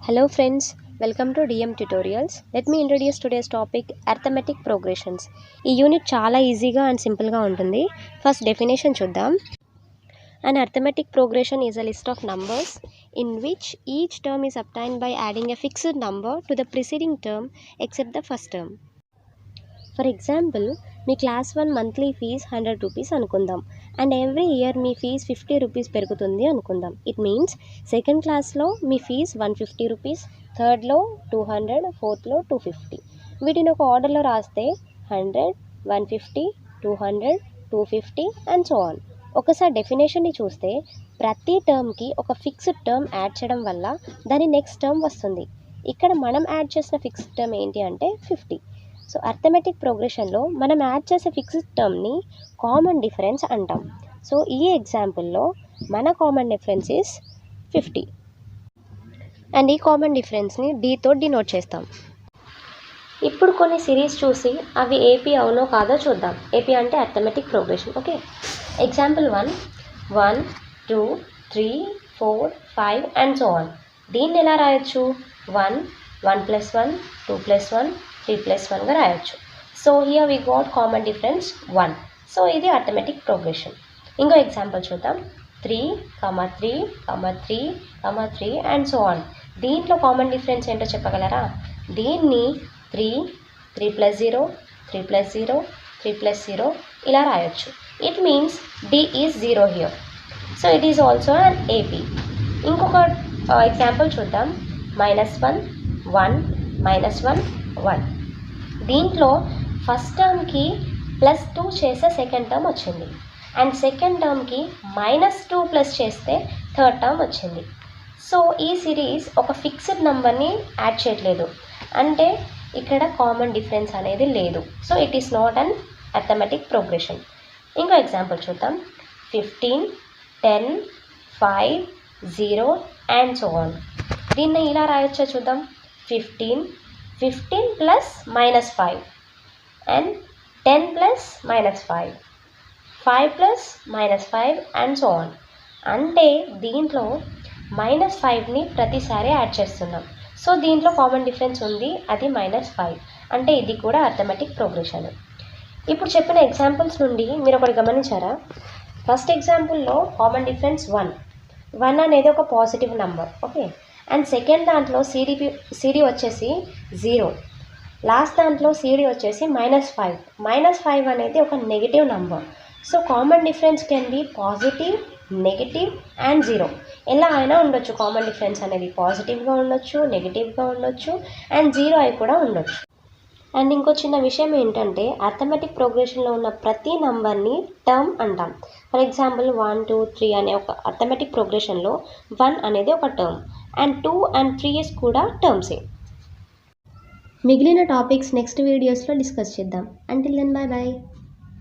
Hello friends, welcome to DM Tutorials. Let me introduce today's topic arithmetic progressions. ఈ unit చాలా ఈజీగా and సింపుల్గా ఉంటుంది. ఫస్ట్ డెఫినేషన్ చూద్దాం. An arithmetic progression is a list of numbers in which each term is obtained by adding a fixed number to the preceding term except the first term. For example మీ class 1 monthly fee 100 rupees అనుకుందాం and every year మీ fee 50 rupees పెరుగుతుంది అనుకుందాం. It means second క్లాస్లో మీ fees 150 rupees, థర్డ్లో 200, ఫోర్త్లో 250. వీటిని ఒక ఆర్డర్లో రాస్తే 100, 150, 200, 250 అండ్ సో ఆన్. ఒకసారి డెఫినేషన్ని చూస్తే ప్రతి టర్మ్కి ఒక ఫిక్స్డ్ టర్మ్ యాడ్ చేయడం వల్ల దాని నెక్స్ట్ టర్మ్ వస్తుంది. ఇక్కడ మనం యాడ్ చేసిన ఫిక్స్డ్ టర్మ్ ఏంటి అంటే 50. సో అర్థమెటిక్ ప్రోగ్రెషన్లో మనం యాడ్ చేసే ఫిక్స్డ్ టర్మ్ని కామన్ డిఫరెన్స్ అంటాం. సో ఈ ఎగ్జాంపుల్లో మన కామన్ డిఫరెన్స్ ఈస్ 50 అండ్ ఈ కామన్ డిఫరెన్స్ని డీతో డినోట్ చేస్తాం. ఇప్పుడు కొన్ని సిరీస్ చూసి అవి ఏపీ అవునో కాదో చూద్దాం. ఏపీ అంటే arithmetic progression. Okay, example 1, 1, 2, 3, 4, 5 and so on. దీన్ని ఎలా రాయొచ్చు? 1, 1 + 1, 2 + 1, 3 + 1గా రాయొచ్చు. So here we got common difference 1. So ఇది అర్థమెటిక్ ప్రోగ్రెషన్. ఇంకో ఎగ్జాంపుల్ చూద్దాం. 3, 3, 3, 3 అండ్ సో ఆన్. దీంట్లో కామన్ డిఫరెన్స్ ఏంటో చెప్పగలరా? దీన్ని 3, 3 + 0, 3 + 0, 3 + 0 ఇలా రాయొచ్చు. It means D is 0 here. So it is also an AP. ఇంకొక ఎగ్జాంపుల్ చూద్దాం. -1, 1, -1, 1. దీంట్లో ఫస్ట్ టర్మ్కి +2 చేస్తే సెకండ్ టర్మ్ వచ్చింది అండ్ సెకండ్ టర్మ్కి -2 ప్లస్ చేస్తే థర్డ్ టర్మ్ వచ్చింది. సో ఈ సిరీస్ ఒక ఫిక్స్డ్ నెంబర్ని యాడ్ చేయట్లేదు, అంటే ఇక్కడ కామన్ డిఫరెన్స్ అనేది లేదు. So it is not an arithmetic progression. ఇంకో ఎగ్జాంపుల్ చూద్దాం. 15, 10, 5, 0 అండ్ సో ఆన్. దీన్ని ఇలా రాయొచ్చో చూద్దాం. 15 + -5 and 10 + -5, 5 + -5 అండ్ సో ఆన్. అంటే దీంట్లో -5ని ప్రతిసారి యాడ్ చేస్తున్నాం. సో దీంట్లో కామన్ డిఫరెన్స్ ఉంది, అది -5. అంటే ఇది కూడా అర్థమెటిక్ ప్రోగ్రెషన్. ఇప్పుడు చెప్పిన ఎగ్జాంపుల్స్ నుండి మీరు ఒకటి గమనించారా? ఫస్ట్ ఎగ్జాంపుల్లో కామన్ డిఫరెన్స్ 1 అనేది ఒక positive number. Okay, and second దాంట్లో సిడి వచ్చేసి 0, లాస్ట్ దాంట్లో సిడి వచ్చేసి -5. -5 అనేది ఒక negative number. So common difference can be positive, negative and 0. ఎలా అయినా ఉండొచ్చు. కామన్ డిఫరెన్స్ అనేది పాజిటివ్గా ఉండొచ్చు, నెగిటివ్గా ఉండొచ్చు అండ్ 0 అయి కూడా ఉండొచ్చు. అండ్ ఇంకో చిన్న విషయం ఏంటంటే అర్థమెటిక్ ప్రోగ్రెషన్లో ఉన్న ప్రతి నంబర్ని టర్మ్ అంటాం. ఫర్ ఎగ్జాంపుల్ 1, 2, 3 అనే ఒక అర్థమెటిక్ ప్రోగ్రెషన్లో 1 అనేది ఒక టర్మ్ అండ్ 2 and 3 కూడా టర్మ్సే. మిగిలిన టాపిక్స్ నెక్స్ట్ వీడియోస్లో డిస్కస్ చేద్దాం. Until then, bye bye.